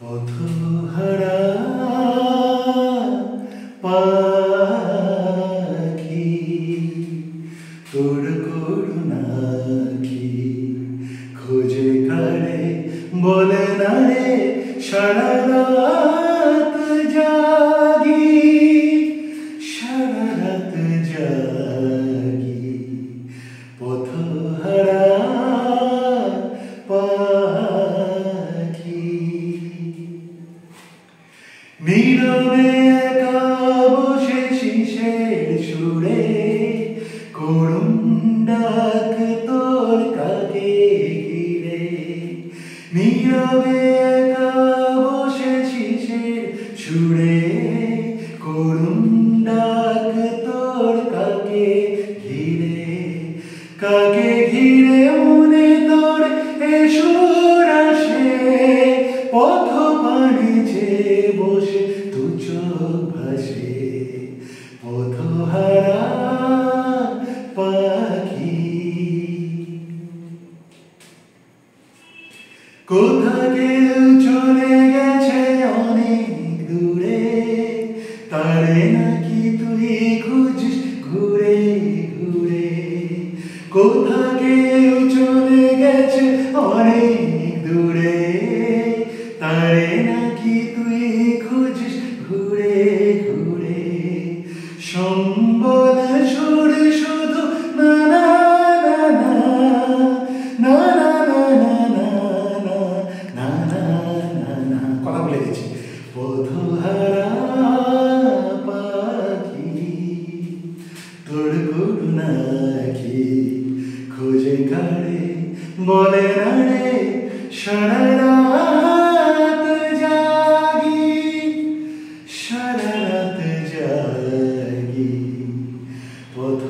পথহারা পাখি তোর করুণা কি খোঁজে কারে বলে না রে সারা রাত জাগি সারা রাত জাগি পথহারা নীরবে একা বসে শিশের সুরে করুণ ডাক তোর কাকে ঘিরে নীরবে একা বসে শিশের সুরে করুণ ডাক তোর কাকে ঘিরে মনে তোর এসুর আসে পথ পানে চেয়ে বসে তু চোখ ভাসে পথহারা পাখি কোথা কেউ চলে গেছে অনেক দূরে তারে নাকি তুই খুঁজিস ঘুরে ঘুরে কোথা কেউ চলে গেছে অনেক দূরে তারে নাকি তুই খুঁজিস ঘুরে ঘুরে সম্বল সুর শুধু না না না না না না না না না না না কথা বলে গেছি পথহারা পাখি তোর করুণা কি খোঁজে কারে বলে না রে সারা রাত জাগি সারা রাত জাগি পথ